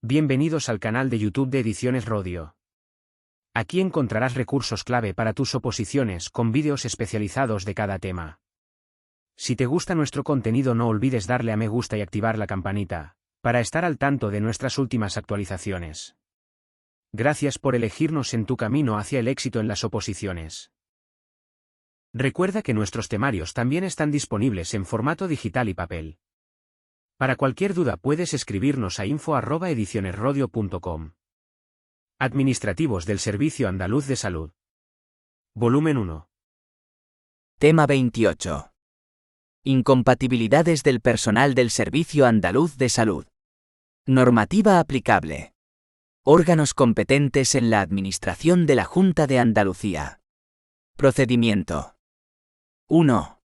Bienvenidos al canal de YouTube de Ediciones Rodio. Aquí encontrarás recursos clave para tus oposiciones con vídeos especializados de cada tema. Si te gusta nuestro contenido, no olvides darle a me gusta y activar la campanita, para estar al tanto de nuestras últimas actualizaciones. Gracias por elegirnos en tu camino hacia el éxito en las oposiciones. Recuerda que nuestros temarios también están disponibles en formato digital y papel. Para cualquier duda puedes escribirnos a info@edicionesrodio.com. Administrativos del Servicio Andaluz de Salud. Volumen 1. Tema 28. Incompatibilidades del personal del Servicio Andaluz de Salud. Normativa aplicable. Órganos competentes en la administración de la Junta de Andalucía. Procedimiento. 1.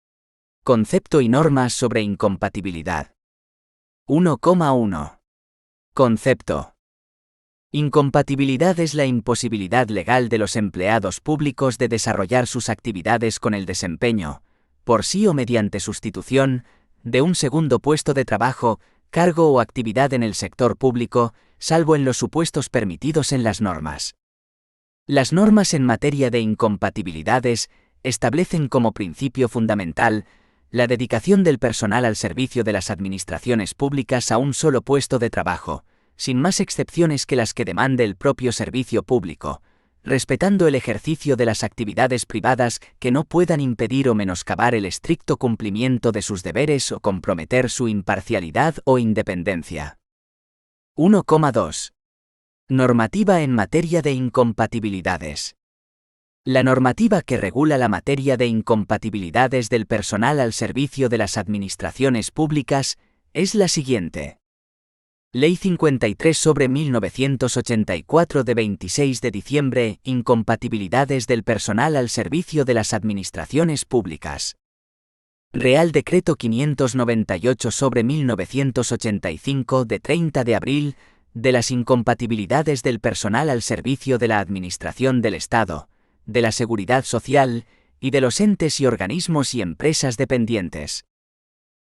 Concepto y normas sobre incompatibilidad. 1,1. Concepto. Incompatibilidad es la imposibilidad legal de los empleados públicos de desarrollar sus actividades con el desempeño, por sí o mediante sustitución, de un segundo puesto de trabajo, cargo o actividad en el sector público, salvo en los supuestos permitidos en las normas. Las normas en materia de incompatibilidades establecen como principio fundamental la dedicación del personal al servicio de las administraciones públicas a un solo puesto de trabajo, sin más excepciones que las que demande el propio servicio público, respetando el ejercicio de las actividades privadas que no puedan impedir o menoscabar el estricto cumplimiento de sus deberes o comprometer su imparcialidad o independencia. 1,2. Normativa en materia de incompatibilidades. La normativa que regula la materia de incompatibilidades del personal al servicio de las administraciones públicas es la siguiente. Ley 53/1984 de 26 de diciembre, Incompatibilidades del personal al servicio de las administraciones públicas. Real Decreto 598/1985 de 30 de abril, de las incompatibilidades del personal al servicio de la Administración del Estado, de la Seguridad Social y de los entes y organismos y empresas dependientes.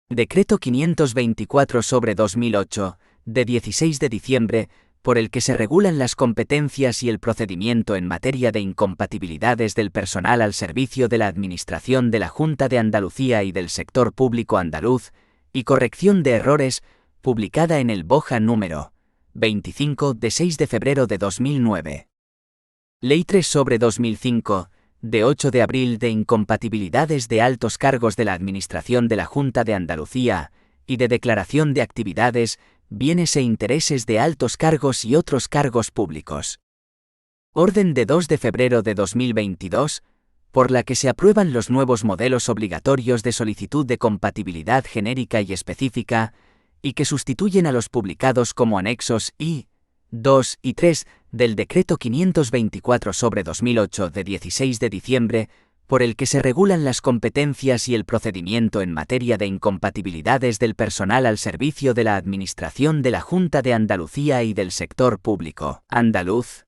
Decreto 524/2008, de 16 de diciembre, por el que se regulan las competencias y el procedimiento en materia de incompatibilidades del personal al servicio de la Administración de la Junta de Andalucía y del sector público andaluz, y corrección de errores, publicada en el BOJA número 25 de 6 de febrero de 2009. Ley 3/2005, de 8 de abril de incompatibilidades de altos cargos de la Administración de la Junta de Andalucía y de declaración de actividades, bienes e intereses de altos cargos y otros cargos públicos. Orden de 2 de febrero de 2022, por la que se aprueban los nuevos modelos obligatorios de solicitud de compatibilidad genérica y específica, y que sustituyen a los publicados como anexos I, 2 y 3 del Decreto 524/2008 de 16 de diciembre, por el que se regulan las competencias y el procedimiento en materia de incompatibilidades del personal al servicio de la Administración de la Junta de Andalucía y del sector público andaluz.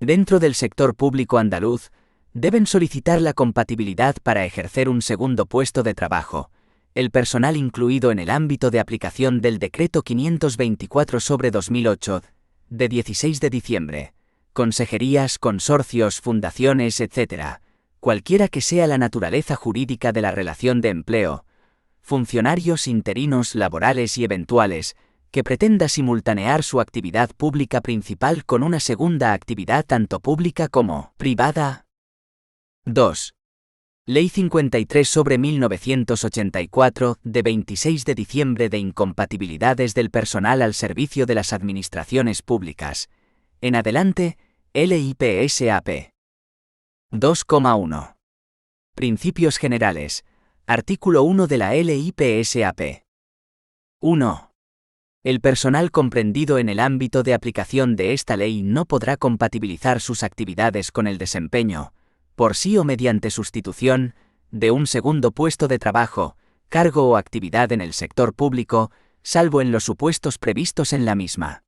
Dentro del sector público andaluz, deben solicitar la compatibilidad para ejercer un segundo puesto de trabajo, el personal incluido en el ámbito de aplicación del Decreto 524/2008, de 16 de diciembre, consejerías, consorcios, fundaciones, etc., cualquiera que sea la naturaleza jurídica de la relación de empleo, funcionarios interinos laborales y eventuales, que pretenda simultanear su actividad pública principal con una segunda actividad tanto pública como privada. 2. Ley 53/1984, de 26 de diciembre de incompatibilidades del personal al servicio de las administraciones públicas. En adelante, LIPSAP. 2,1. Principios generales. Artículo 1 de la LIPSAP. 1. El personal comprendido en el ámbito de aplicación de esta ley no podrá compatibilizar sus actividades con el desempeño, por sí o mediante sustitución, de un segundo puesto de trabajo, cargo o actividad en el sector público, salvo en los supuestos previstos en la misma.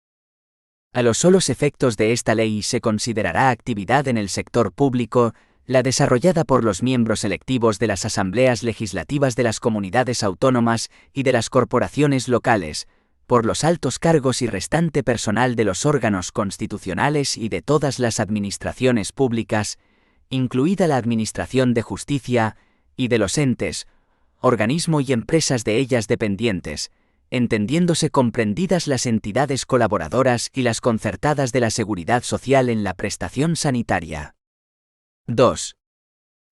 A los solos efectos de esta ley se considerará actividad en el sector público la desarrollada por los miembros electivos de las asambleas legislativas de las comunidades autónomas y de las corporaciones locales, por los altos cargos y restante personal de los órganos constitucionales y de todas las administraciones públicas, incluida la Administración de Justicia, y de los entes, organismo y empresas de ellas dependientes, entendiéndose comprendidas las entidades colaboradoras y las concertadas de la Seguridad Social en la prestación sanitaria. 2.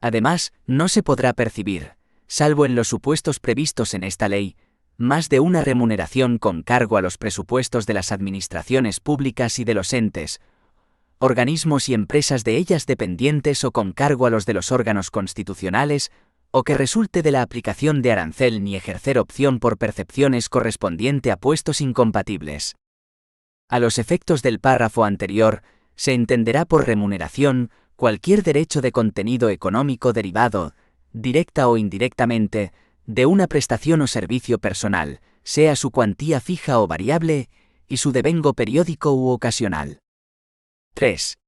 Además, no se podrá percibir, salvo en los supuestos previstos en esta ley, más de una remuneración con cargo a los presupuestos de las administraciones públicas y de los entes, organismos y empresas de ellas dependientes o con cargo a los de los órganos constitucionales, o que resulte de la aplicación de arancel ni ejercer opción por percepciones correspondiente a puestos incompatibles. A los efectos del párrafo anterior, se entenderá por remuneración cualquier derecho de contenido económico derivado, directa o indirectamente, de una prestación o servicio personal, sea su cuantía fija o variable, y su devengo periódico u ocasional. 3.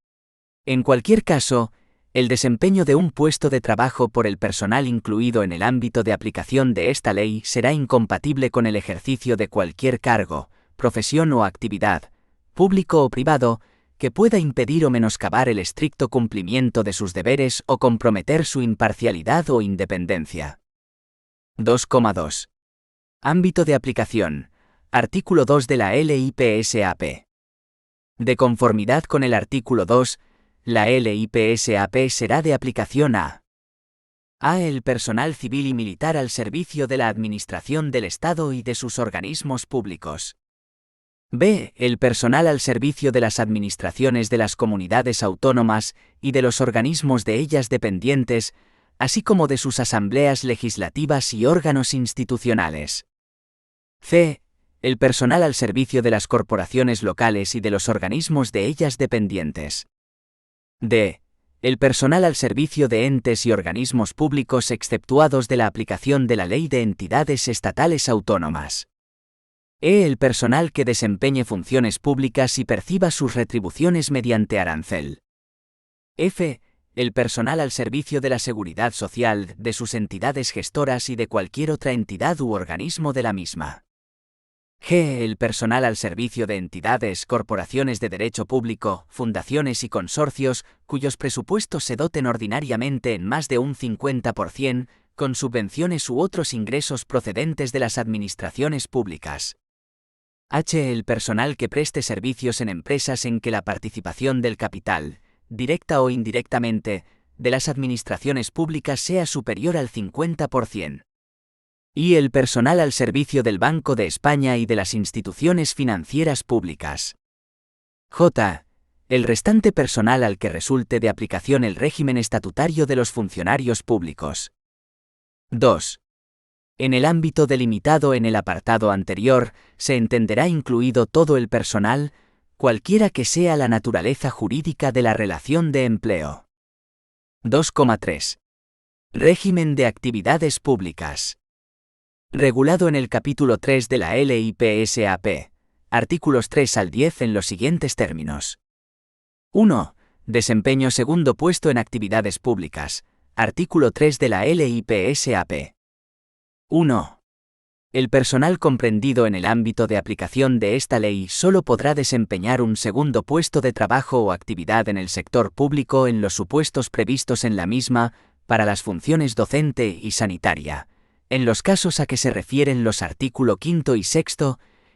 En cualquier caso, el desempeño de un puesto de trabajo por el personal incluido en el ámbito de aplicación de esta ley será incompatible con el ejercicio de cualquier cargo, profesión o actividad, público o privado, que pueda impedir o menoscabar el estricto cumplimiento de sus deberes o comprometer su imparcialidad o independencia. 2,2. Ámbito de aplicación. Artículo 2 de la LIPSAP. De conformidad con el artículo 2, la LIPSAP será de aplicación a el personal civil y militar al servicio de la Administración del Estado y de sus organismos públicos. B. El personal al servicio de las administraciones de las comunidades autónomas y de los organismos de ellas dependientes, así como de sus asambleas legislativas y órganos institucionales. C. El personal al servicio de las corporaciones locales y de los organismos de ellas dependientes. D. El personal al servicio de entes y organismos públicos exceptuados de la aplicación de la Ley de Entidades Estatales Autónomas. E. El personal que desempeñe funciones públicas y perciba sus retribuciones mediante arancel. F. El personal al servicio de la seguridad social, de sus entidades gestoras y de cualquier otra entidad u organismo de la misma. G. El personal al servicio de entidades, corporaciones de derecho público, fundaciones y consorcios, cuyos presupuestos se doten ordinariamente en más de un 50%, con subvenciones u otros ingresos procedentes de las administraciones públicas. H. El personal que preste servicios en empresas en que la participación del capital, directa o indirectamente, de las administraciones públicas sea superior al 50%. Y el personal al servicio del Banco de España y de las instituciones financieras públicas. J. El restante personal al que resulte de aplicación el régimen estatutario de los funcionarios públicos. 2. En el ámbito delimitado en el apartado anterior, se entenderá incluido todo el personal, cualquiera que sea la naturaleza jurídica de la relación de empleo. 2,3. Régimen de actividades públicas. Regulado en el capítulo 3 de la LIPSAP, artículos 3 al 10 en los siguientes términos. 1. Desempeño segundo puesto en actividades públicas, artículo 3 de la LIPSAP. 1. El personal comprendido en el ámbito de aplicación de esta ley solo podrá desempeñar un segundo puesto de trabajo o actividad en el sector público en los supuestos previstos en la misma, para las funciones docente y sanitaria, en los casos a que se refieren los artículos 5 y 6,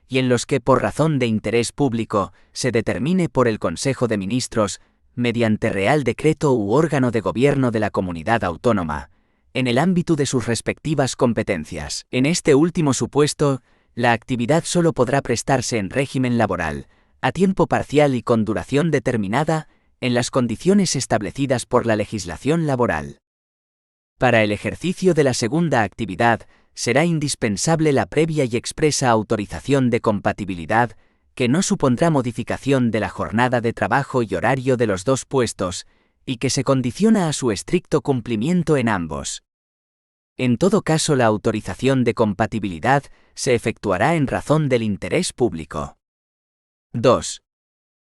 y en los que por razón de interés público se determine por el Consejo de Ministros, mediante Real Decreto u órgano de gobierno de la comunidad autónoma, en el ámbito de sus respectivas competencias. En este último supuesto, la actividad solo podrá prestarse en régimen laboral, a tiempo parcial y con duración determinada, en las condiciones establecidas por la legislación laboral. Para el ejercicio de la segunda actividad, será indispensable la previa y expresa autorización de compatibilidad, que no supondrá modificación de la jornada de trabajo y horario de los dos puestos, y que se condiciona a su estricto cumplimiento en ambos. En todo caso, la autorización de compatibilidad se efectuará en razón del interés público. 2.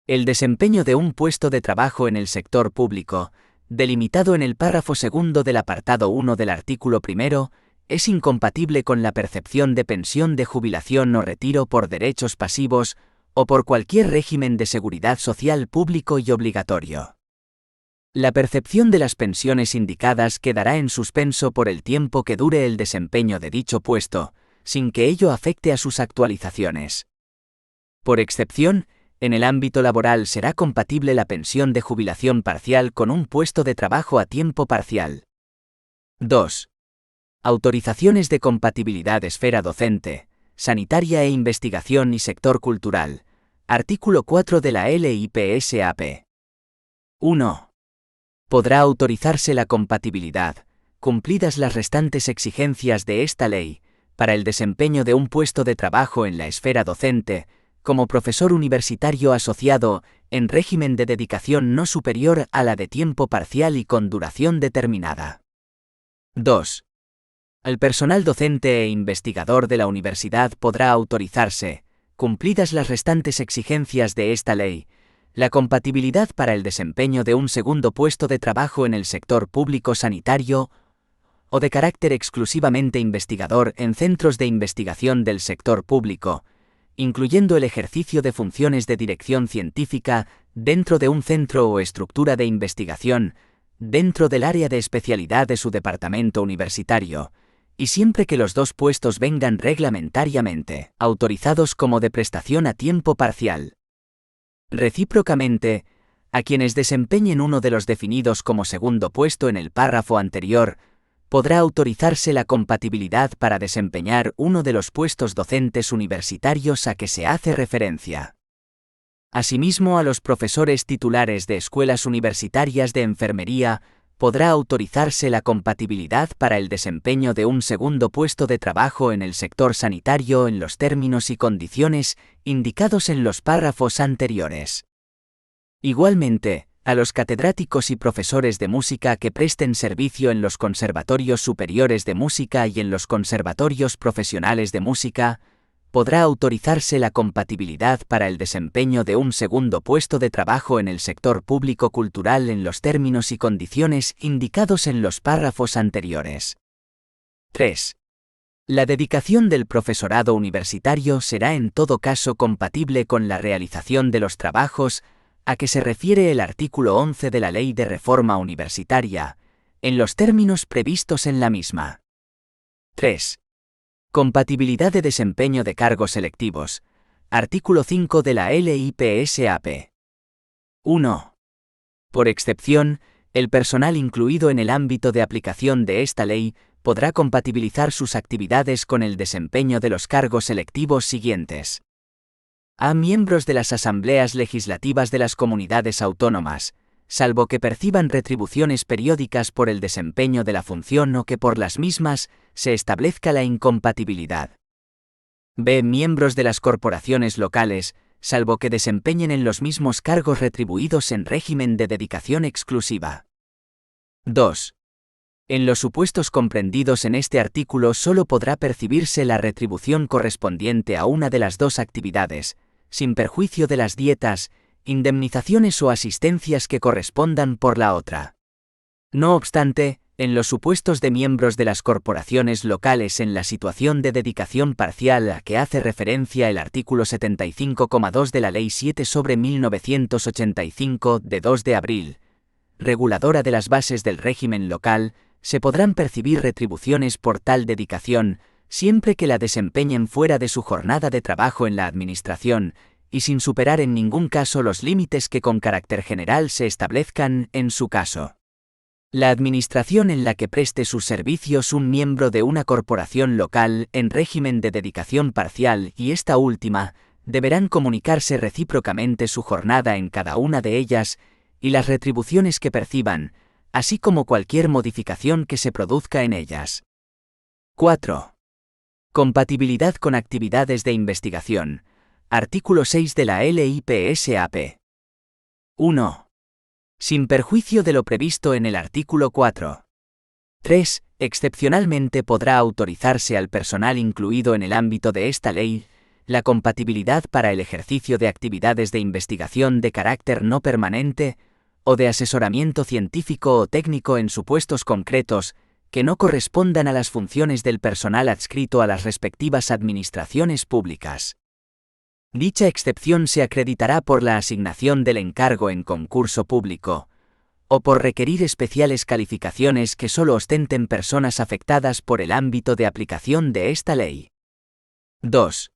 El desempeño de un puesto de trabajo en el sector público, delimitado en el párrafo segundo del apartado 1 del artículo 1, es incompatible con la percepción de pensión de jubilación o retiro por derechos pasivos o por cualquier régimen de seguridad social público y obligatorio. La percepción de las pensiones indicadas quedará en suspenso por el tiempo que dure el desempeño de dicho puesto, sin que ello afecte a sus actualizaciones. Por excepción, en el ámbito laboral será compatible la pensión de jubilación parcial con un puesto de trabajo a tiempo parcial. 2. Autorizaciones de compatibilidad esfera docente, sanitaria e investigación y sector cultural. Artículo 4 de la LIPSAP. 1. Podrá autorizarse la compatibilidad, cumplidas las restantes exigencias de esta ley, para el desempeño de un puesto de trabajo en la esfera docente, como profesor universitario asociado, en régimen de dedicación no superior a la de tiempo parcial y con duración determinada. 2. El personal docente e investigador de la universidad podrá autorizarse, cumplidas las restantes exigencias de esta ley, la compatibilidad para el desempeño de un segundo puesto de trabajo en el sector público sanitario o de carácter exclusivamente investigador en centros de investigación del sector público, incluyendo el ejercicio de funciones de dirección científica dentro de un centro o estructura de investigación, dentro del área de especialidad de su departamento universitario, y siempre que los dos puestos vengan reglamentariamente autorizados como de prestación a tiempo parcial. Recíprocamente, a quienes desempeñen uno de los definidos como segundo puesto en el párrafo anterior, podrá autorizarse la compatibilidad para desempeñar uno de los puestos docentes universitarios a que se hace referencia. Asimismo, a los profesores titulares de escuelas universitarias de enfermería, podrá autorizarse la compatibilidad para el desempeño de un segundo puesto de trabajo en el sector sanitario en los términos y condiciones indicados en los párrafos anteriores. Igualmente, a los catedráticos y profesores de música que presten servicio en los conservatorios superiores de música y en los conservatorios profesionales de música, podrá autorizarse la compatibilidad para el desempeño de un segundo puesto de trabajo en el sector público cultural en los términos y condiciones indicados en los párrafos anteriores. 3. La dedicación del profesorado universitario será en todo caso compatible con la realización de los trabajos a que se refiere el artículo 11 de la Ley de Reforma Universitaria, en los términos previstos en la misma. 3. Compatibilidad de desempeño de cargos selectivos. Artículo 5 de la LIPSAP. 1. Por excepción, el personal incluido en el ámbito de aplicación de esta ley podrá compatibilizar sus actividades con el desempeño de los cargos selectivos siguientes. A miembros de las asambleas legislativas de las comunidades autónomas, salvo que perciban retribuciones periódicas por el desempeño de la función o que por las mismas se establezca la incompatibilidad. B. Miembros de las corporaciones locales, salvo que desempeñen en los mismos cargos retribuidos en régimen de dedicación exclusiva. 2. En los supuestos comprendidos en este artículo solo podrá percibirse la retribución correspondiente a una de las dos actividades, sin perjuicio de las dietas, indemnizaciones o asistencias que correspondan por la otra. No obstante, en los supuestos de miembros de las corporaciones locales en la situación de dedicación parcial a que hace referencia el artículo 75,2 de la Ley 7/1985 de 2 de abril, reguladora de las bases del régimen local, se podrán percibir retribuciones por tal dedicación, siempre que la desempeñen fuera de su jornada de trabajo en la Administración, y sin superar en ningún caso los límites que con carácter general se establezcan en su caso. La Administración en la que preste sus servicios un miembro de una corporación local en régimen de dedicación parcial y esta última, deberán comunicarse recíprocamente su jornada en cada una de ellas y las retribuciones que perciban, así como cualquier modificación que se produzca en ellas. 4. Compatibilidad con actividades de investigación. Artículo 6 de la LIPSAP. 1. Sin perjuicio de lo previsto en el artículo 4. 3. Excepcionalmente podrá autorizarse al personal incluido en el ámbito de esta ley la compatibilidad para el ejercicio de actividades de investigación de carácter no permanente o de asesoramiento científico o técnico en supuestos concretos, que no correspondan a las funciones del personal adscrito a las respectivas administraciones públicas. Dicha excepción se acreditará por la asignación del encargo en concurso público, o por requerir especiales calificaciones que solo ostenten personas afectadas por el ámbito de aplicación de esta ley. 2.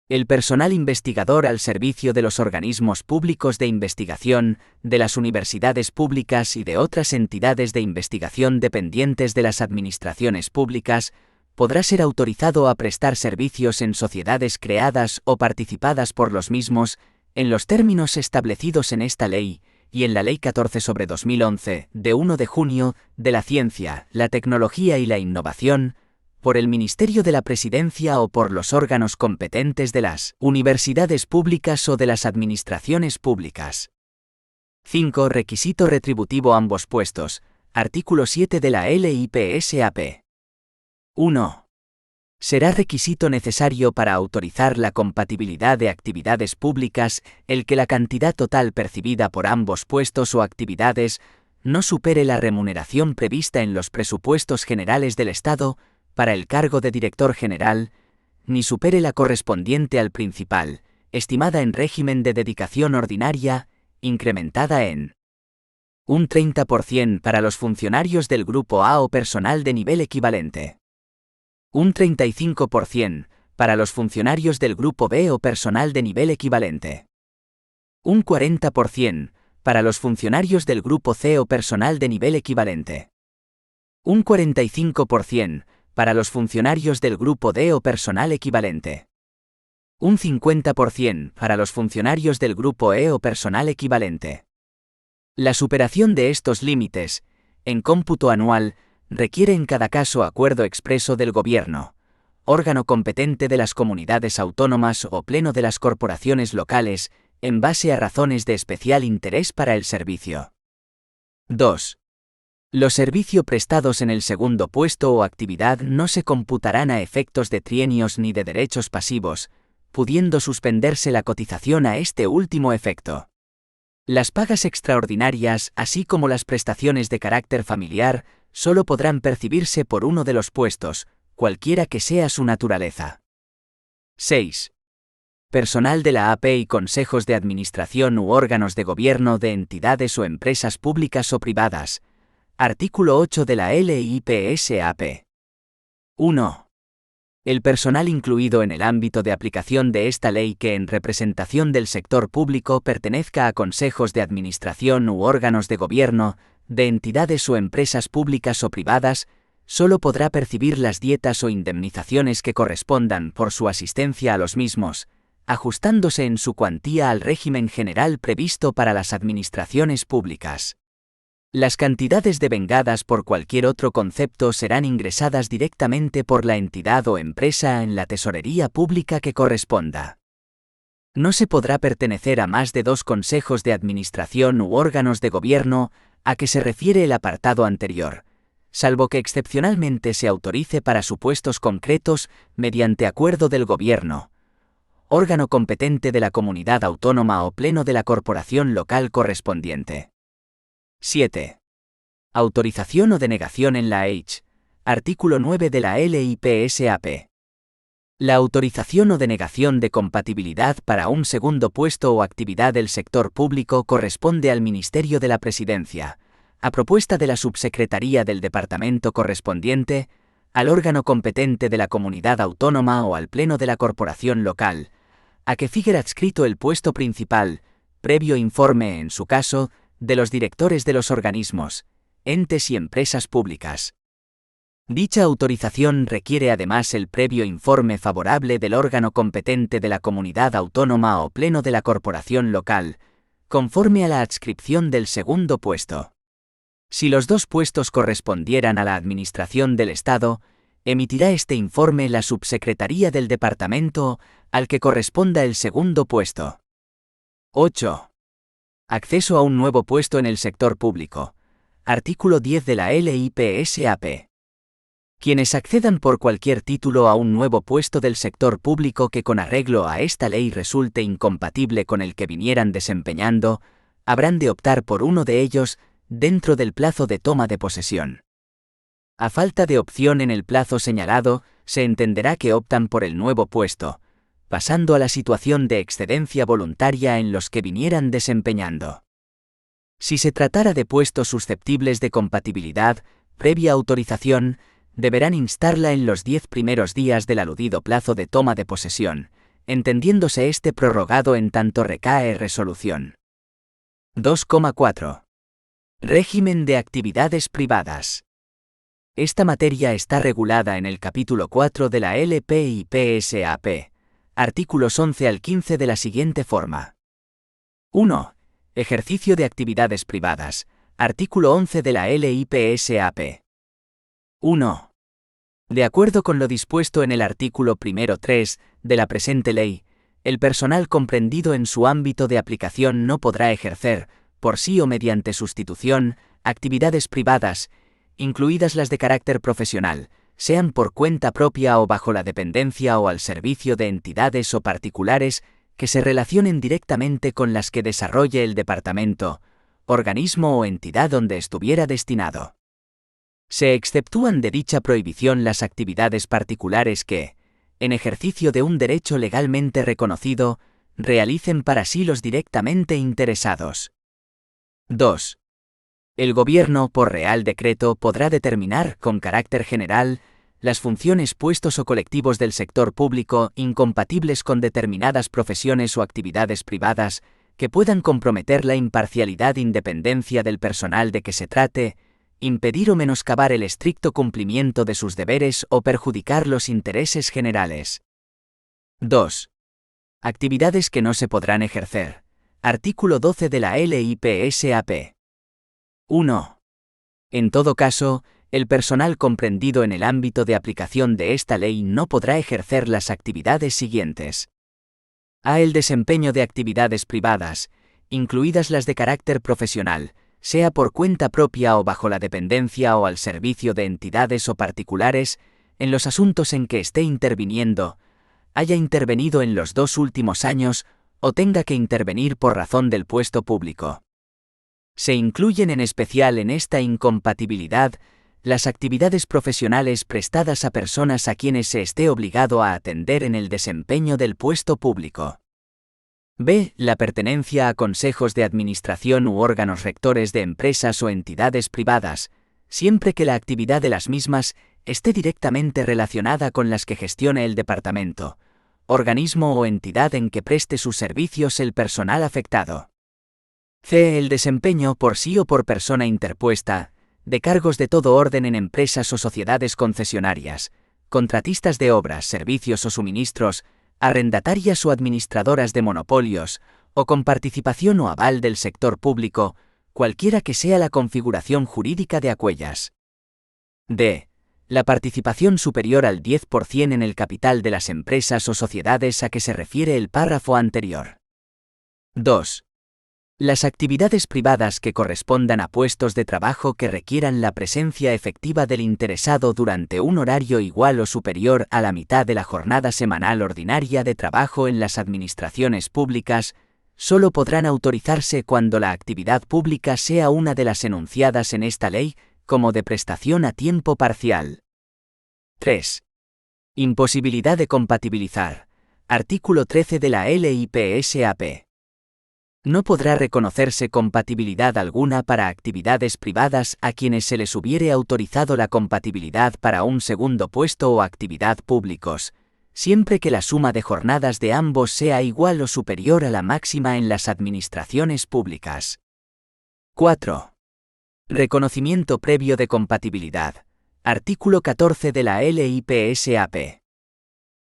El personal investigador al servicio de los organismos públicos de investigación, de las universidades públicas y de otras entidades de investigación dependientes de las administraciones públicas, podrá ser autorizado a prestar servicios en sociedades creadas o participadas por los mismos, en los términos establecidos en esta ley, y en la Ley 14/2011, de 1 de junio, de la Ciencia, la Tecnología y la Innovación, por el Ministerio de la Presidencia o por los órganos competentes de las universidades públicas o de las administraciones públicas. 5. Requisito retributivo ambos puestos. Artículo 7 de la LIPSAP. 1. Será requisito necesario para autorizar la compatibilidad de actividades públicas el que la cantidad total percibida por ambos puestos o actividades no supere la remuneración prevista en los presupuestos generales del Estado para el cargo de director general, ni supere la correspondiente al principal, estimada en régimen de dedicación ordinaria, incrementada en un 30% para los funcionarios del Grupo A o personal de nivel equivalente, un 35% para los funcionarios del Grupo B o personal de nivel equivalente, un 40% para los funcionarios del Grupo C o personal de nivel equivalente, un 45% para los funcionarios del Grupo D o personal equivalente, un 50% para los funcionarios del Grupo E o personal equivalente. La superación de estos límites, en cómputo anual, requiere en cada caso acuerdo expreso del Gobierno, órgano competente de las comunidades autónomas o pleno de las corporaciones locales, en base a razones de especial interés para el servicio. 2. Los servicios prestados en el segundo puesto o actividad no se computarán a efectos de trienios ni de derechos pasivos, pudiendo suspenderse la cotización a este último efecto. Las pagas extraordinarias, así como las prestaciones de carácter familiar, solo podrán percibirse por uno de los puestos, cualquiera que sea su naturaleza. 6. Personal de la AP y consejos de administración u órganos de gobierno de entidades o empresas públicas o privadas. Artículo 8 de la LIPSAP. 1. El personal incluido en el ámbito de aplicación de esta ley que en representación del sector público pertenezca a consejos de administración u órganos de gobierno, de entidades o empresas públicas o privadas, solo podrá percibir las dietas o indemnizaciones que correspondan por su asistencia a los mismos, ajustándose en su cuantía al régimen general previsto para las administraciones públicas. Las cantidades devengadas por cualquier otro concepto serán ingresadas directamente por la entidad o empresa en la tesorería pública que corresponda. No se podrá pertenecer a más de 2 consejos de administración u órganos de gobierno a que se refiere el apartado anterior, salvo que excepcionalmente se autorice para supuestos concretos mediante acuerdo del Gobierno, órgano competente de la comunidad autónoma o pleno de la corporación local correspondiente. 7. Autorización o denegación en la H. Artículo 9 de la LIPSAP. La autorización o denegación de compatibilidad para un segundo puesto o actividad del sector público corresponde al Ministerio de la Presidencia, a propuesta de la Subsecretaría del Departamento correspondiente, al órgano competente de la comunidad autónoma o al pleno de la corporación local, a que figure adscrito el puesto principal, previo informe, en su caso, de los directores de los organismos, entes y empresas públicas. Dicha autorización requiere además el previo informe favorable del órgano competente de la comunidad autónoma o pleno de la corporación local, conforme a la adscripción del segundo puesto. Si los 2 puestos correspondieran a la Administración del Estado, emitirá este informe la Subsecretaría del Departamento al que corresponda el segundo puesto. 8. Acceso a un nuevo puesto en el sector público. Artículo 10 de la LIPSAP. Quienes accedan por cualquier título a un nuevo puesto del sector público que con arreglo a esta ley resulte incompatible con el que vinieran desempeñando, habrán de optar por uno de ellos dentro del plazo de toma de posesión. A falta de opción en el plazo señalado, se entenderá que optan por el nuevo puesto, pasando a la situación de excedencia voluntaria en los que vinieran desempeñando. Si se tratara de puestos susceptibles de compatibilidad, previa autorización, deberán instarla en los 10 primeros días del aludido plazo de toma de posesión, entendiéndose este prorrogado en tanto recae resolución. 2,4. Régimen de actividades privadas. Esta materia está regulada en el capítulo 4 de la LPIPSAP, artículos 11 al 15 de la siguiente forma. 1. Ejercicio de actividades privadas, artículo 11 de la LIPSAP. 1. De acuerdo con lo dispuesto en el artículo 3 de la presente ley, el personal comprendido en su ámbito de aplicación no podrá ejercer, por sí o mediante sustitución, actividades privadas, incluidas las de carácter profesional, sean por cuenta propia o bajo la dependencia o al servicio de entidades o particulares que se relacionen directamente con las que desarrolle el departamento, organismo o entidad donde estuviera destinado. Se exceptúan de dicha prohibición las actividades particulares que, en ejercicio de un derecho legalmente reconocido, realicen para sí los directamente interesados. 2. El Gobierno, por Real Decreto, podrá determinar, con carácter general, las funciones, puestos o colectivos del sector público incompatibles con determinadas profesiones o actividades privadas que puedan comprometer la imparcialidad e independencia del personal de que se trate, impedir o menoscabar el estricto cumplimiento de sus deberes o perjudicar los intereses generales. 2. Actividades que no se podrán ejercer. Artículo 12 de la LIPSAP. 1. En todo caso, el personal comprendido en el ámbito de aplicación de esta ley no podrá ejercer las actividades siguientes. A. El desempeño de actividades privadas, incluidas las de carácter profesional, sea por cuenta propia o bajo la dependencia o al servicio de entidades o particulares, en los asuntos en que esté interviniendo, haya intervenido en los 2 últimos años o tenga que intervenir por razón del puesto público. Se incluyen en especial en esta incompatibilidad las actividades profesionales prestadas a personas a quienes se esté obligado a atender en el desempeño del puesto público. B. La pertenencia a consejos de administración u órganos rectores de empresas o entidades privadas, siempre que la actividad de las mismas esté directamente relacionada con las que gestione el departamento, organismo o entidad en que preste sus servicios el personal afectado. C. El desempeño por sí o por persona interpuesta, de cargos de todo orden en empresas o sociedades concesionarias, contratistas de obras, servicios o suministros, arrendatarias o administradoras de monopolios, o con participación o aval del sector público, cualquiera que sea la configuración jurídica de aquellas. D. La participación superior al 10% en el capital de las empresas o sociedades a que se refiere el párrafo anterior. 2. Las actividades privadas que correspondan a puestos de trabajo que requieran la presencia efectiva del interesado durante un horario igual o superior a la mitad de la jornada semanal ordinaria de trabajo en las administraciones públicas, solo podrán autorizarse cuando la actividad pública sea una de las enunciadas en esta ley, como de prestación a tiempo parcial. 3. Imposibilidad de compatibilizar. Artículo 13 de la LIPSAP. No podrá reconocerse compatibilidad alguna para actividades privadas a quienes se les hubiere autorizado la compatibilidad para un segundo puesto o actividad públicos, siempre que la suma de jornadas de ambos sea igual o superior a la máxima en las administraciones públicas. 4. Reconocimiento previo de compatibilidad. Artículo 14 de la LIPSAP.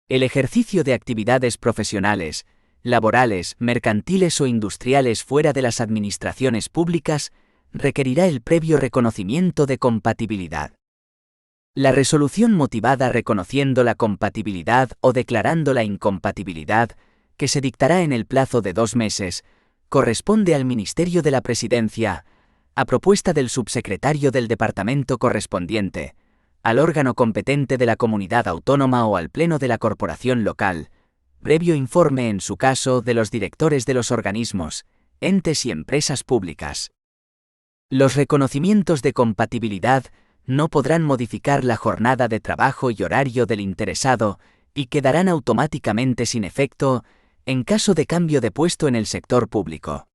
El ejercicio de actividades profesionales, laborales, mercantiles o industriales fuera de las administraciones públicas, requerirá el previo reconocimiento de compatibilidad. La resolución motivada reconociendo la compatibilidad o declarando la incompatibilidad, que se dictará en el plazo de 2 meses, corresponde al Ministerio de la Presidencia, a propuesta del subsecretario del departamento correspondiente, al órgano competente de la comunidad autónoma o al pleno de la corporación local, previo informe en su caso de los directores de los organismos, entes y empresas públicas. Los reconocimientos de compatibilidad no podrán modificar la jornada de trabajo y horario del interesado, y quedarán automáticamente sin efecto, en caso de cambio de puesto en el sector público.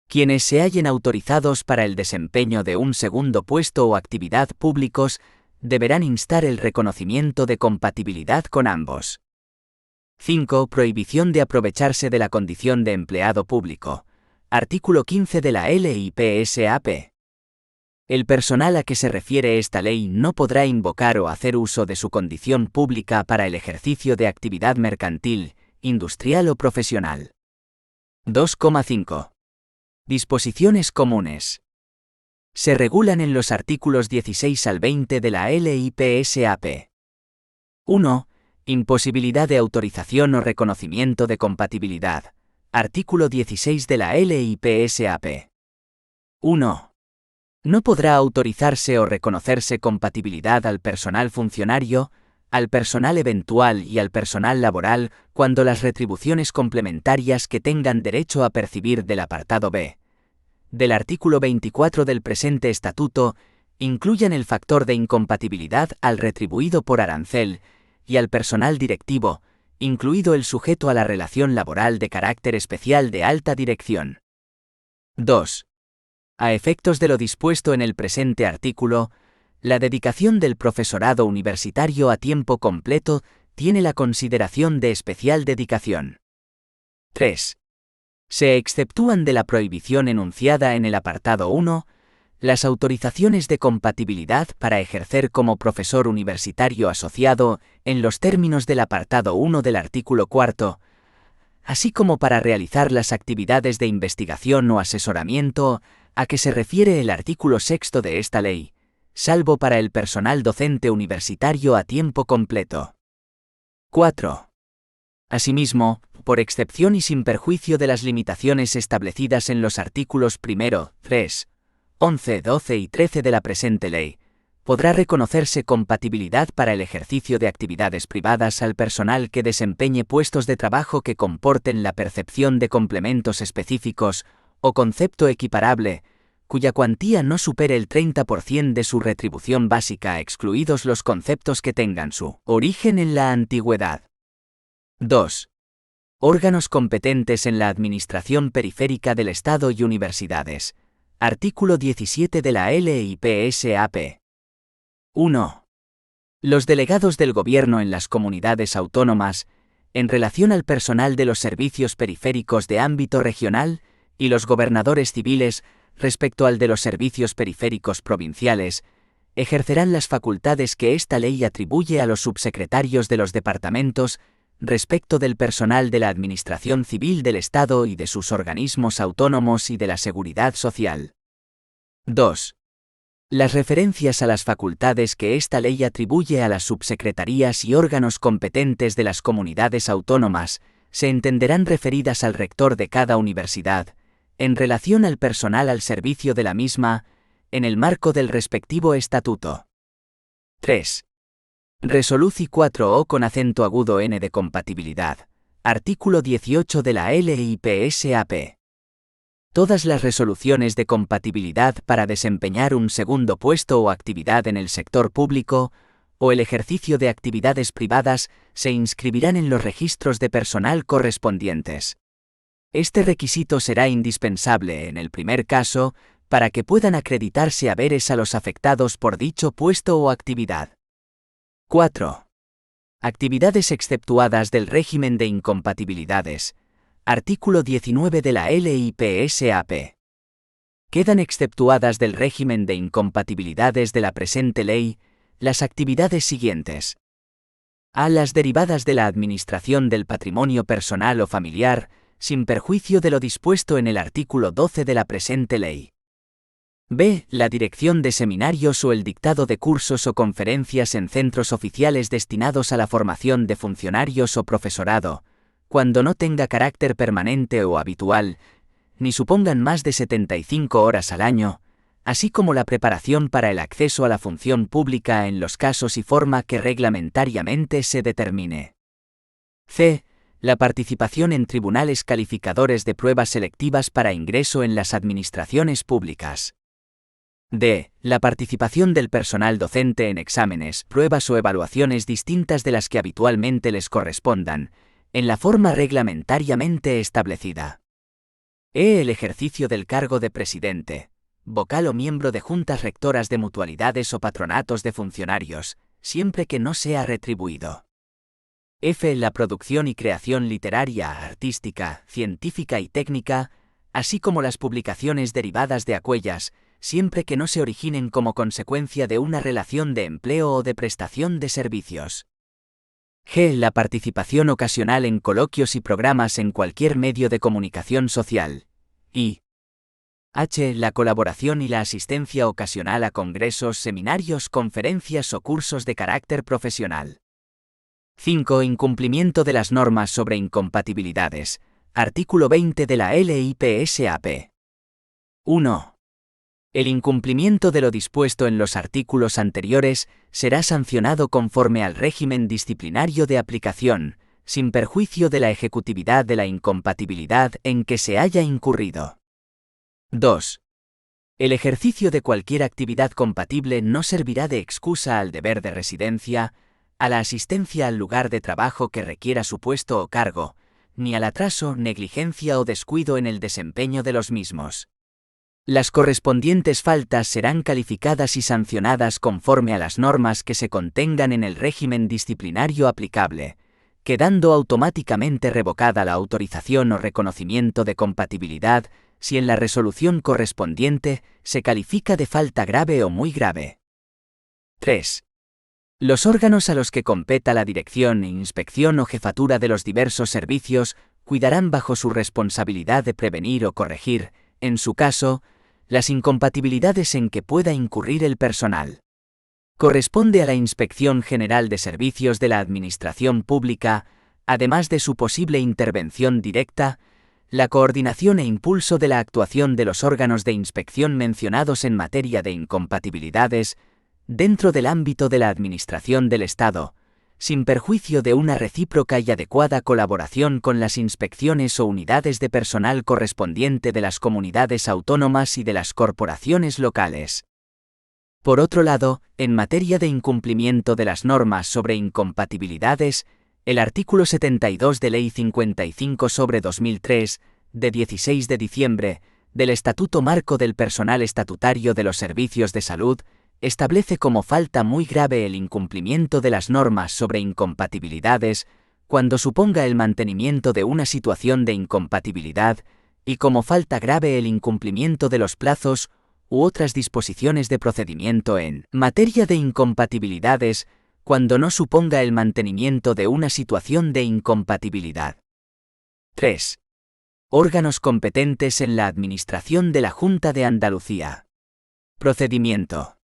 Quienes se hallen autorizados para el desempeño de un segundo puesto o actividad públicos, deberán instar el reconocimiento de compatibilidad con ambos. 5. Prohibición de aprovecharse de la condición de empleado público. Artículo 15 de la LIPSAP. El personal a que se refiere esta ley no podrá invocar o hacer uso de su condición pública para el ejercicio de actividad mercantil, industrial o profesional. 2,5. Disposiciones comunes. Se regulan en los artículos 16 al 20 de la LIPSAP. 1. Imposibilidad de autorización o reconocimiento de compatibilidad. Artículo 16 de la LIPSAP. 1. No podrá autorizarse o reconocerse compatibilidad al personal funcionario, al personal eventual y al personal laboral cuando las retribuciones complementarias que tengan derecho a percibir del apartado B del artículo 24 del presente estatuto incluyan el factor de incompatibilidad al retribuido por arancel y al personal directivo, incluido el sujeto a la relación laboral de carácter especial de alta dirección. 2. A efectos de lo dispuesto en el presente artículo, la dedicación del profesorado universitario a tiempo completo tiene la consideración de especial dedicación. 3. Se exceptúan de la prohibición enunciada en el apartado 1, las autorizaciones de compatibilidad para ejercer como profesor universitario asociado en los términos del apartado 1 del artículo 4, así como para realizar las actividades de investigación o asesoramiento a que se refiere el artículo 6 de esta ley, salvo para el personal docente universitario a tiempo completo. 4. Asimismo, por excepción y sin perjuicio de las limitaciones establecidas en los artículos 1, 3, 11, 12 y 13 de la presente ley, podrá reconocerse compatibilidad para el ejercicio de actividades privadas al personal que desempeñe puestos de trabajo que comporten la percepción de complementos específicos o concepto equiparable, cuya cuantía no supere el 30% de su retribución básica, excluidos los conceptos que tengan su origen en la antigüedad. 2. Órganos competentes en la administración periférica del Estado y universidades. Artículo 17 de la LIPSAP. 1. Los delegados del Gobierno en las comunidades autónomas, en relación al personal de los servicios periféricos de ámbito regional, y los gobernadores civiles, respecto al de los servicios periféricos provinciales, ejercerán las facultades que esta ley atribuye a los subsecretarios de los departamentos respecto del personal de la Administración Civil del Estado y de sus organismos autónomos y de la Seguridad Social. 2. Las referencias a las facultades que esta ley atribuye a las subsecretarías y órganos competentes de las comunidades autónomas se entenderán referidas al rector de cada universidad, en relación al personal al servicio de la misma, en el marco del respectivo estatuto. 3. Resoluci 4 o con acento agudo N de compatibilidad. Artículo 18 de la LIPSAP. Todas las resoluciones de compatibilidad para desempeñar un segundo puesto o actividad en el sector público, o el ejercicio de actividades privadas, se inscribirán en los registros de personal correspondientes. Este requisito será indispensable en el primer caso, para que puedan acreditarse haberes a los afectados por dicho puesto o actividad. 4. Actividades exceptuadas del régimen de incompatibilidades. Artículo 19 de la LIPSAP. Quedan exceptuadas del régimen de incompatibilidades de la presente ley las actividades siguientes. A. Las derivadas de la administración del patrimonio personal o familiar, sin perjuicio de lo dispuesto en el artículo 12 de la presente ley. B. La dirección de seminarios o el dictado de cursos o conferencias en centros oficiales destinados a la formación de funcionarios o profesorado, cuando no tenga carácter permanente o habitual, ni supongan más de 75 horas al año, así como la preparación para el acceso a la función pública en los casos y forma que reglamentariamente se determine. C. La participación en tribunales calificadores de pruebas selectivas para ingreso en las administraciones públicas. D. La participación del personal docente en exámenes, pruebas o evaluaciones distintas de las que habitualmente les correspondan, en la forma reglamentariamente establecida. E. El ejercicio del cargo de presidente, vocal o miembro de juntas rectoras de mutualidades o patronatos de funcionarios, siempre que no sea retribuido. F. La producción y creación literaria, artística, científica y técnica, así como las publicaciones derivadas de aquellas, siempre que no se originen como consecuencia de una relación de empleo o de prestación de servicios. G. La participación ocasional en coloquios y programas en cualquier medio de comunicación social. Y H. La colaboración y la asistencia ocasional a congresos, seminarios, conferencias o cursos de carácter profesional. 5. Incumplimiento de las normas sobre incompatibilidades. Artículo 20 de la LIPSAP. 1. El incumplimiento de lo dispuesto en los artículos anteriores será sancionado conforme al régimen disciplinario de aplicación, sin perjuicio de la ejecutividad de la incompatibilidad en que se haya incurrido. 2. El ejercicio de cualquier actividad compatible no servirá de excusa al deber de residencia, a la asistencia al lugar de trabajo que requiera su puesto o cargo, ni al atraso, negligencia o descuido en el desempeño de los mismos. Las correspondientes faltas serán calificadas y sancionadas conforme a las normas que se contengan en el régimen disciplinario aplicable, quedando automáticamente revocada la autorización o reconocimiento de compatibilidad si en la resolución correspondiente se califica de falta grave o muy grave. 3. Los órganos a los que competa la dirección, inspección o jefatura de los diversos servicios cuidarán bajo su responsabilidad de prevenir o corregir, en su caso, las incompatibilidades en que pueda incurrir el personal. Corresponde a la Inspección General de Servicios de la Administración Pública, además de su posible intervención directa, la coordinación e impulso de la actuación de los órganos de inspección mencionados en materia de incompatibilidades, dentro del ámbito de la Administración del Estado, sin perjuicio de una recíproca y adecuada colaboración con las inspecciones o unidades de personal correspondiente de las comunidades autónomas y de las corporaciones locales. Por otro lado, en materia de incumplimiento de las normas sobre incompatibilidades, el artículo 72 de Ley 55/2003, de 16 de diciembre, del Estatuto Marco del Personal Estatutario de los Servicios de Salud, establece como falta muy grave el incumplimiento de las normas sobre incompatibilidades, cuando suponga el mantenimiento de una situación de incompatibilidad, y como falta grave el incumplimiento de los plazos u otras disposiciones de procedimiento en materia de incompatibilidades, cuando no suponga el mantenimiento de una situación de incompatibilidad. 3. Órganos competentes en la administración de la Junta de Andalucía. Procedimiento.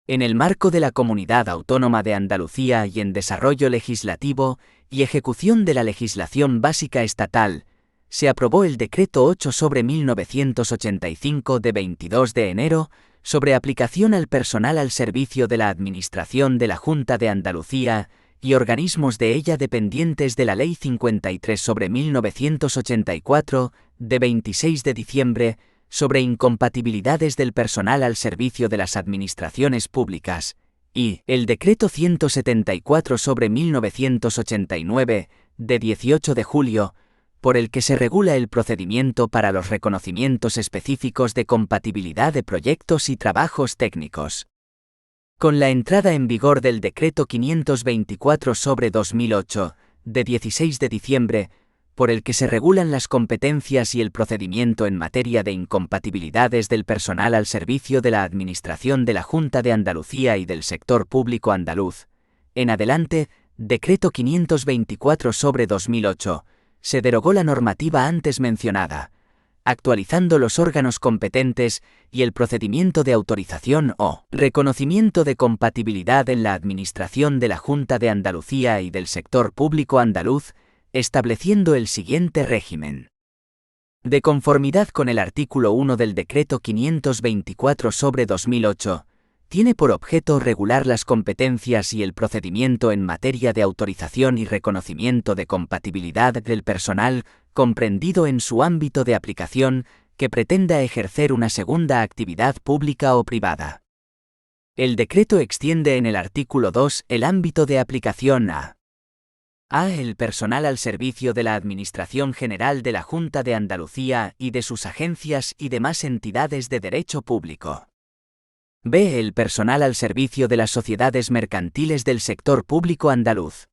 En el marco de la Comunidad Autónoma de Andalucía y en desarrollo legislativo y ejecución de la legislación básica estatal, se aprobó el Decreto 8/1985 de 22 de enero sobre aplicación al personal al servicio de la Administración de la Junta de Andalucía y organismos de ella dependientes de la Ley 53/1984 de 26 de diciembre sobre incompatibilidades del personal al servicio de las administraciones públicas, y el Decreto 174/1989, de 18 de julio, por el que se regula el procedimiento para los reconocimientos específicos de compatibilidad de proyectos y trabajos técnicos. Con la entrada en vigor del Decreto 524/2008, de 16 de diciembre, por el que se regulan las competencias y el procedimiento en materia de incompatibilidades del personal al servicio de la Administración de la Junta de Andalucía y del sector público andaluz. En adelante, Decreto 524/2008, se derogó la normativa antes mencionada, actualizando los órganos competentes y el procedimiento de autorización o reconocimiento de compatibilidad en la Administración de la Junta de Andalucía y del sector público andaluz, estableciendo el siguiente régimen. De conformidad con el artículo 1 del Decreto 524/2008, tiene por objeto regular las competencias y el procedimiento en materia de autorización y reconocimiento de compatibilidad del personal comprendido en su ámbito de aplicación, que pretenda ejercer una segunda actividad pública o privada. El decreto extiende en el artículo 2 el ámbito de aplicación a el personal al servicio de la Administración General de la Junta de Andalucía y de sus agencias y demás entidades de derecho público. B. El personal al servicio de las sociedades mercantiles del sector público andaluz.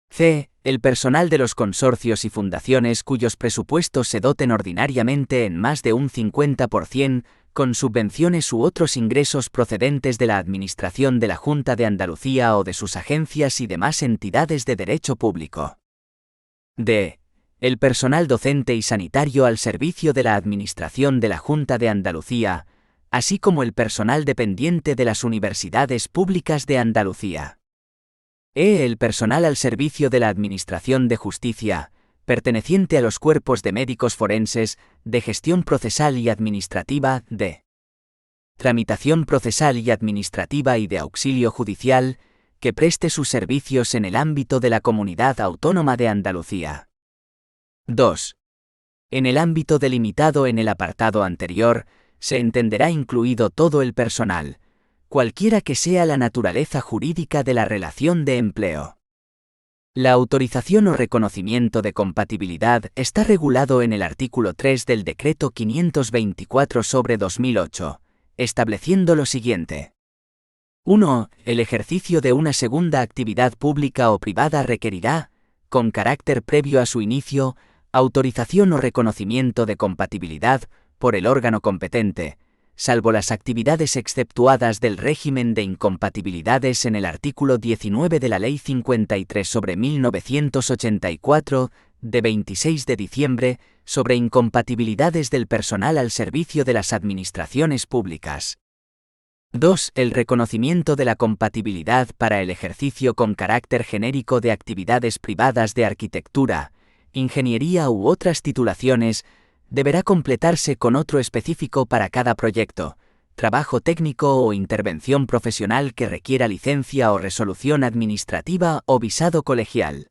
C. El personal de los consorcios y fundaciones cuyos presupuestos se doten ordinariamente en más de un 50%, con subvenciones u otros ingresos procedentes de la Administración de la Junta de Andalucía o de sus agencias y demás entidades de derecho público. D. El personal docente y sanitario al servicio de la Administración de la Junta de Andalucía, así como el personal dependiente de las universidades públicas de Andalucía. E. El personal al servicio de la Administración de Justicia, perteneciente a los cuerpos de médicos forenses, de gestión procesal y administrativa, de tramitación procesal y administrativa y de auxilio judicial, que preste sus servicios en el ámbito de la Comunidad Autónoma de Andalucía. 2. En el ámbito delimitado en el apartado anterior, se entenderá incluido todo el personal, cualquiera que sea la naturaleza jurídica de la relación de empleo. La autorización o reconocimiento de compatibilidad está regulado en el artículo 3 del Decreto 524/2008, estableciendo lo siguiente. 1. El ejercicio de una segunda actividad pública o privada requerirá, con carácter previo a su inicio, autorización o reconocimiento de compatibilidad por el órgano competente, salvo las actividades exceptuadas del régimen de incompatibilidades en el artículo 19 de la Ley 53/1984, de 26 de diciembre, sobre incompatibilidades del personal al servicio de las administraciones públicas. 2. El reconocimiento de la compatibilidad para el ejercicio con carácter genérico de actividades privadas de arquitectura, ingeniería u otras titulaciones, deberá completarse con otro específico para cada proyecto, trabajo técnico o intervención profesional que requiera licencia o resolución administrativa o visado colegial.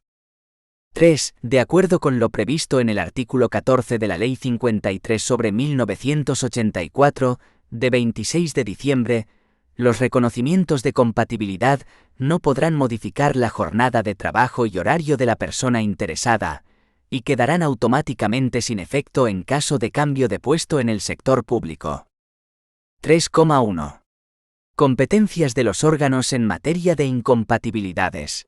3. De acuerdo con lo previsto en el artículo 14 de la Ley 53/1984, de 26 de diciembre, los reconocimientos de compatibilidad no podrán modificar la jornada de trabajo y horario de la persona interesada, y quedarán automáticamente sin efecto en caso de cambio de puesto en el sector público. 3,1. Competencias de los órganos en materia de incompatibilidades.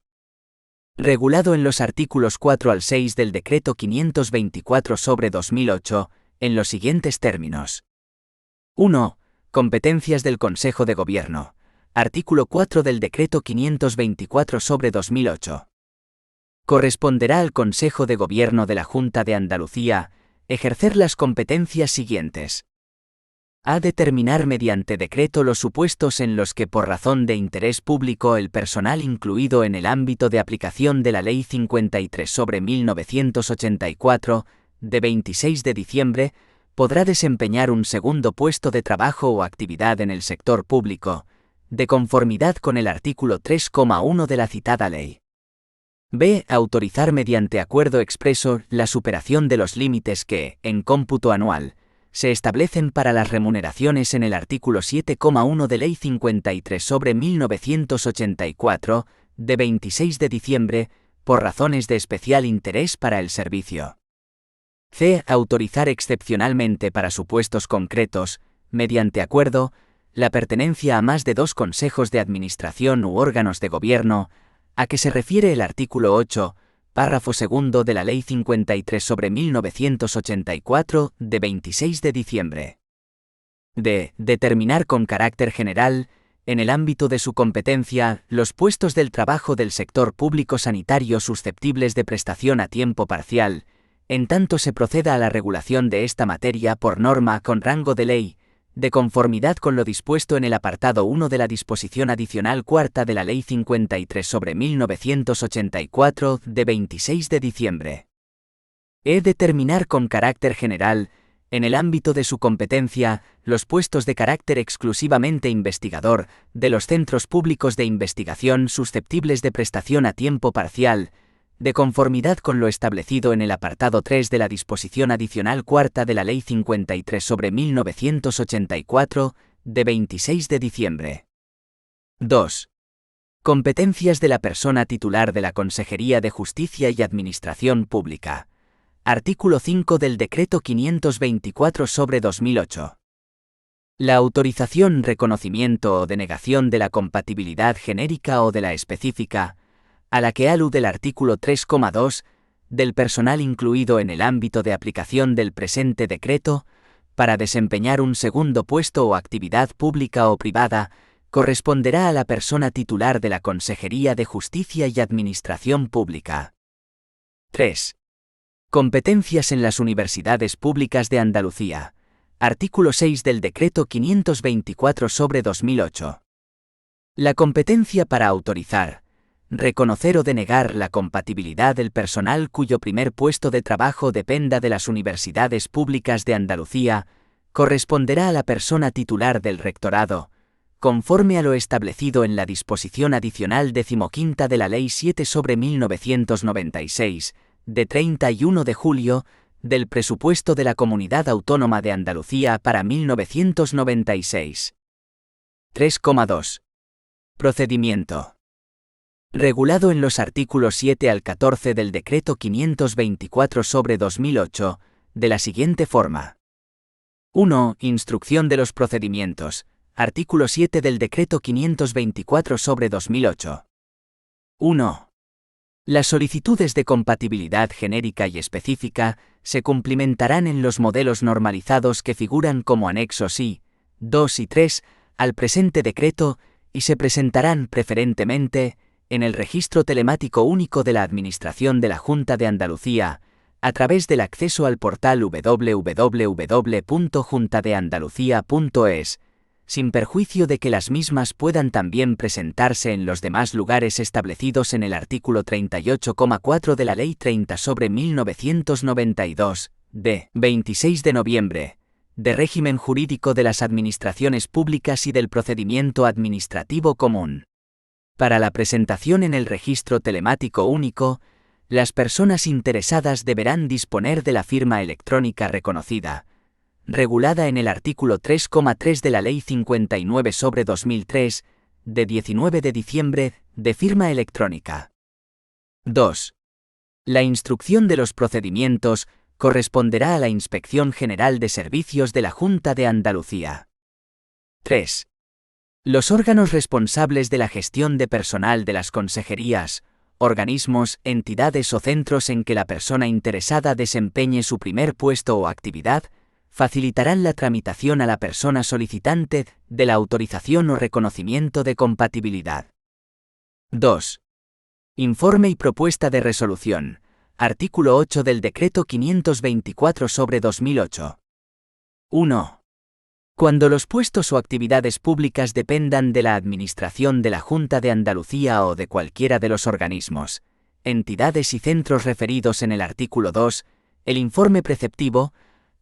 Regulado en los artículos 4 al 6 del Decreto 524/2008, en los siguientes términos. 1. Competencias del Consejo de Gobierno. Artículo 4 del Decreto 524/2008. Corresponderá al Consejo de Gobierno de la Junta de Andalucía ejercer las competencias siguientes. A. Determinar mediante decreto los supuestos en los que por razón de interés público el personal incluido en el ámbito de aplicación de la Ley 53/1984, de 26 de diciembre, podrá desempeñar un segundo puesto de trabajo o actividad en el sector público, de conformidad con el artículo 3,1 de la citada ley. B. Autorizar mediante acuerdo expreso la superación de los límites que, en cómputo anual, se establecen para las remuneraciones en el artículo 7,1 de Ley 53/1984, de 26 de diciembre, por razones de especial interés para el servicio. C. Autorizar excepcionalmente para supuestos concretos, mediante acuerdo, la pertenencia a más de 2 consejos de administración u órganos de gobierno, a que se refiere el artículo 8, párrafo segundo de la Ley 53/1984, de 26 de diciembre. D. Determinar con carácter general, en el ámbito de su competencia, los puestos del trabajo del sector público sanitario susceptibles de prestación a tiempo parcial, en tanto se proceda a la regulación de esta materia por norma con rango de ley, de conformidad con lo dispuesto en el apartado 1 de la disposición adicional cuarta de la Ley 53/1984, de 26 de diciembre. E. Determinar con carácter general, en el ámbito de su competencia, los puestos de carácter exclusivamente investigador, de los centros públicos de investigación susceptibles de prestación a tiempo parcial, de conformidad con lo establecido en el apartado 3 de la disposición adicional cuarta de la Ley 53/1984, de 26 de diciembre. 2. Competencias de la persona titular de la Consejería de Justicia y Administración Pública. Artículo 5 del Decreto 524/2008. La autorización, reconocimiento o denegación de la compatibilidad genérica o de la específica, a la que alude el artículo 3,2, del personal incluido en el ámbito de aplicación del presente decreto, para desempeñar un segundo puesto o actividad pública o privada, corresponderá a la persona titular de la Consejería de Justicia y Administración Pública. 3. Competencias en las universidades públicas de Andalucía. Artículo 6 del Decreto 524/2008. La competencia para autorizar, reconocer o denegar la compatibilidad del personal cuyo primer puesto de trabajo dependa de las universidades públicas de Andalucía, corresponderá a la persona titular del rectorado, conforme a lo establecido en la disposición adicional 15ª de la Ley 7/1996, de 31 de julio, del presupuesto de la Comunidad Autónoma de Andalucía para 1996. 3,2. Procedimiento. Regulado en los artículos 7 al 14 del Decreto 524/2008, de la siguiente forma. 1. Instrucción de los procedimientos. Artículo 7 del Decreto 524/2008. 1. Las solicitudes de compatibilidad genérica y específica se cumplimentarán en los modelos normalizados que figuran como anexos I, 2 y 3 al presente decreto y se presentarán preferentemente en el Registro Telemático Único de la Administración de la Junta de Andalucía, a través del acceso al portal www.juntadeandalucía.es, sin perjuicio de que las mismas puedan también presentarse en los demás lugares establecidos en el artículo 38,4 de la Ley 30/1992, de 26 de noviembre, de régimen jurídico de las administraciones públicas y del procedimiento administrativo común. Para la presentación en el Registro Telemático Único, las personas interesadas deberán disponer de la firma electrónica reconocida, regulada en el artículo 3,3 de la Ley 59/2003, de 19 de diciembre, de firma electrónica. 2. La instrucción de los procedimientos corresponderá a la Inspección General de Servicios de la Junta de Andalucía. 3. Los órganos responsables de la gestión de personal de las consejerías, organismos, entidades o centros en que la persona interesada desempeñe su primer puesto o actividad, facilitarán la tramitación a la persona solicitante de la autorización o reconocimiento de compatibilidad. 2. Informe y propuesta de resolución. Artículo 8 del Decreto 524/2008. 1. Cuando los puestos o actividades públicas dependan de la Administración de la Junta de Andalucía o de cualquiera de los organismos, entidades y centros referidos en el artículo 2, el informe preceptivo,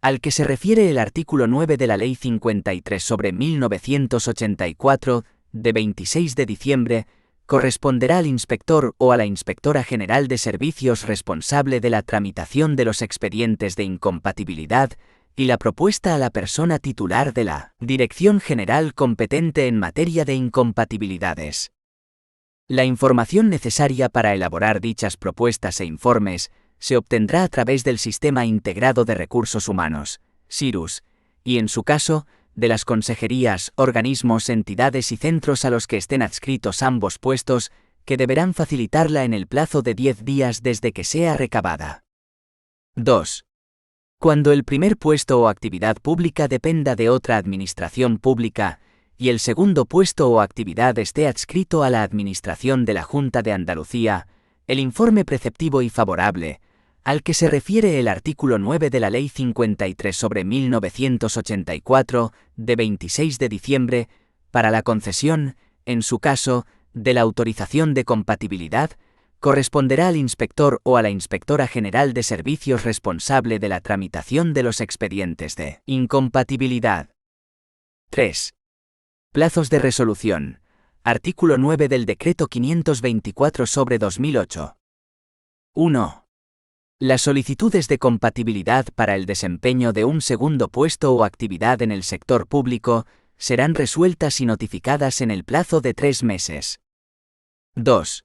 al que se refiere el artículo 9 de la Ley 53/1984, de 26 de diciembre, corresponderá al inspector o a la inspectora general de servicios responsable de la tramitación de los expedientes de incompatibilidad y la propuesta a la persona titular de la Dirección General competente en materia de incompatibilidades. La información necesaria para elaborar dichas propuestas e informes se obtendrá a través del Sistema Integrado de Recursos Humanos, SIRUS, y en su caso, de las consejerías, organismos, entidades y centros a los que estén adscritos ambos puestos, que deberán facilitarla en el plazo de 10 días desde que sea recabada. 2. Cuando el primer puesto o actividad pública dependa de otra administración pública, y el segundo puesto o actividad esté adscrito a la Administración de la Junta de Andalucía, el informe preceptivo y favorable, al que se refiere el artículo 9 de la Ley 53/1984, de 26 de diciembre, para la concesión, en su caso, de la autorización de compatibilidad, corresponderá al inspector o a la inspectora general de servicios responsable de la tramitación de los expedientes de incompatibilidad. 3. Plazos de resolución. Artículo 9 del Decreto 524/2008. 1. Las solicitudes de compatibilidad para el desempeño de un segundo puesto o actividad en el sector público serán resueltas y notificadas en el plazo de 3 meses. 2.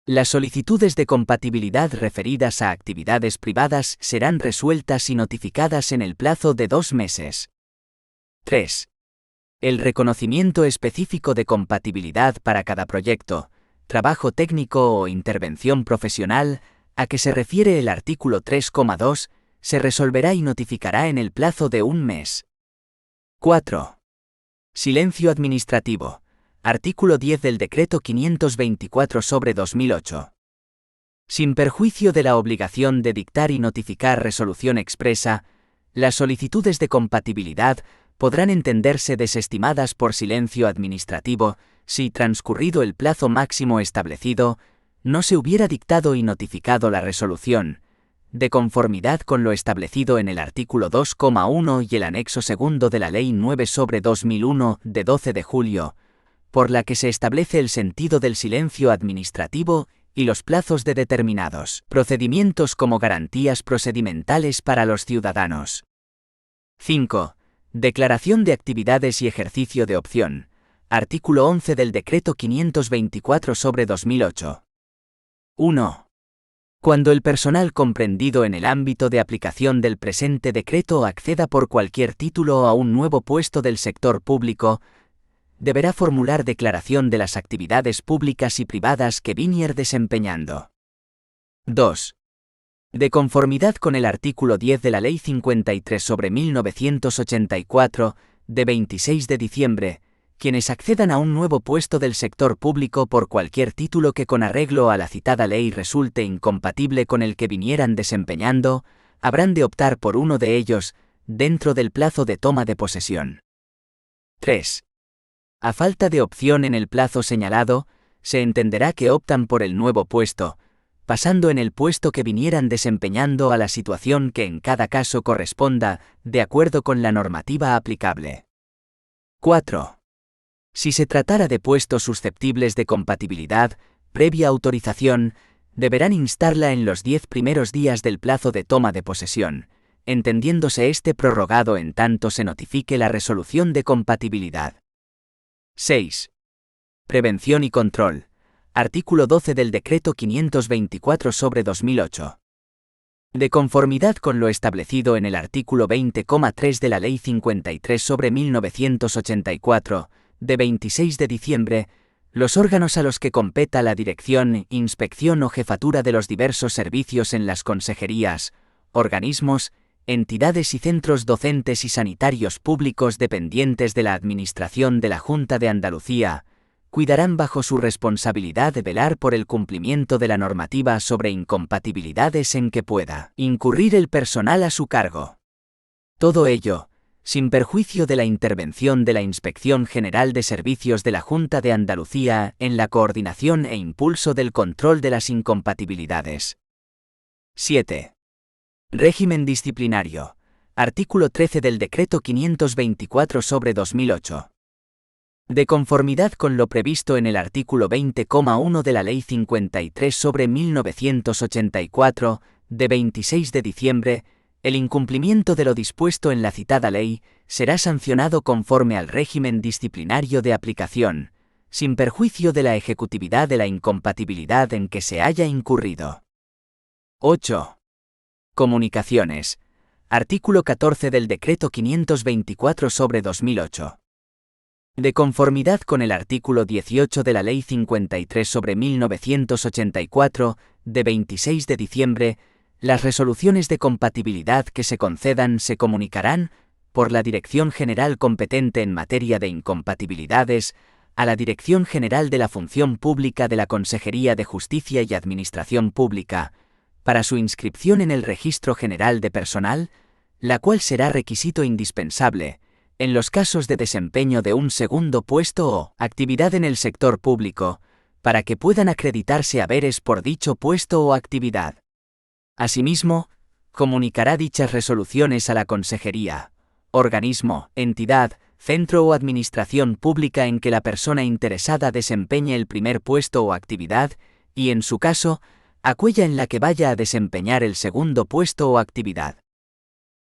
Las solicitudes de compatibilidad referidas a actividades privadas serán resueltas y notificadas en el plazo de 2 meses. 3. El reconocimiento específico de compatibilidad para cada proyecto, trabajo técnico o intervención profesional, a que se refiere el artículo 3,2, se resolverá y notificará en el plazo de 1 mes. 4. Silencio administrativo. Artículo 10 del Decreto 524/2008. Sin perjuicio de la obligación de dictar y notificar resolución expresa, las solicitudes de compatibilidad podrán entenderse desestimadas por silencio administrativo si, transcurrido el plazo máximo establecido, no se hubiera dictado y notificado la resolución, de conformidad con lo establecido en el artículo 2,1 y el anexo segundo de la Ley 9/2001 de 12 de julio, por la que se establece el sentido del silencio administrativo y los plazos de determinados procedimientos como garantías procedimentales para los ciudadanos. 5. Declaración de actividades y ejercicio de opción. Artículo 11 del Decreto 524/2008. 1. Cuando el personal comprendido en el ámbito de aplicación del presente decreto acceda por cualquier título a un nuevo puesto del sector público, deberá formular declaración de las actividades públicas y privadas que viniere desempeñando. 2. De conformidad con el artículo 10 de la Ley 53/1984, de 26 de diciembre, quienes accedan a un nuevo puesto del sector público por cualquier título que con arreglo a la citada ley resulte incompatible con el que vinieran desempeñando, habrán de optar por uno de ellos, dentro del plazo de toma de posesión. 3. A falta de opción en el plazo señalado, se entenderá que optan por el nuevo puesto, pasando en el puesto que vinieran desempeñando a la situación que en cada caso corresponda, de acuerdo con la normativa aplicable. 4. Si se tratara de puestos susceptibles de compatibilidad, previa autorización, deberán instarla en los 10 primeros días del plazo de toma de posesión, entendiéndose este prorrogado en tanto se notifique la resolución de compatibilidad. 6. Prevención y control. Artículo 12 del Decreto 524/2008. De conformidad con lo establecido en el artículo 20,3 de la Ley 53/1984, de 26 de diciembre, los órganos a los que competa la dirección, inspección o jefatura de los diversos servicios en las consejerías, organismos, entidades y centros docentes y sanitarios públicos dependientes de la Administración de la Junta de Andalucía, cuidarán bajo su responsabilidad de velar por el cumplimiento de la normativa sobre incompatibilidades en que pueda incurrir el personal a su cargo. Todo ello, sin perjuicio de la intervención de la Inspección General de Servicios de la Junta de Andalucía en la coordinación e impulso del control de las incompatibilidades. 7. Régimen disciplinario. Artículo 13 del Decreto 524/2008. De conformidad con lo previsto en el artículo 20,1 de la Ley 53/1984, de 26 de diciembre, el incumplimiento de lo dispuesto en la citada ley será sancionado conforme al régimen disciplinario de aplicación, sin perjuicio de la ejecutividad de la incompatibilidad en que se haya incurrido. 8. Comunicaciones. Artículo 14 del Decreto 524/2008. De conformidad con el artículo 18 de la Ley 53/1984, de 26 de diciembre, las resoluciones de compatibilidad que se concedan se comunicarán, por la Dirección General competente en materia de incompatibilidades, a la Dirección General de la Función Pública de la Consejería de Justicia y Administración Pública, para su inscripción en el Registro General de Personal, la cual será requisito indispensable, en los casos de desempeño de un segundo puesto o actividad en el sector público, para que puedan acreditarse haberes por dicho puesto o actividad. Asimismo, comunicará dichas resoluciones a la Consejería, organismo, entidad, centro o administración pública en que la persona interesada desempeñe el primer puesto o actividad, y en su caso, aquella en la que vaya a desempeñar el segundo puesto o actividad.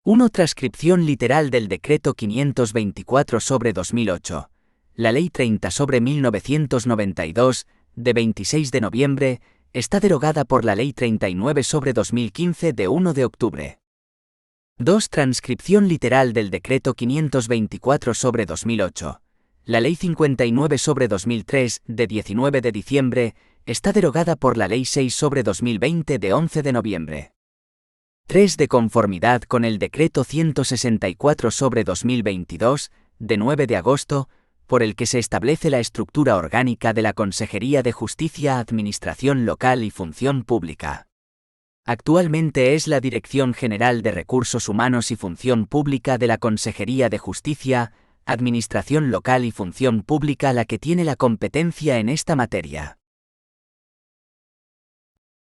1. Transcripción literal del Decreto 524/2008, la Ley 30/1992, de 26 de noviembre, está derogada por la Ley 39/2015 de 1 de octubre. 2. Transcripción literal del Decreto 524/2008, la Ley 59/2003, de 19 de diciembre, está derogada por la Ley 6/2020 de 11 de noviembre. 3. De conformidad con el Decreto 164/2022, de 9 de agosto, por el que se establece la estructura orgánica de la Consejería de Justicia, Administración Local y Función Pública. Actualmente es la Dirección General de Recursos Humanos y Función Pública de la Consejería de Justicia, Administración Local y Función Pública la que tiene la competencia en esta materia.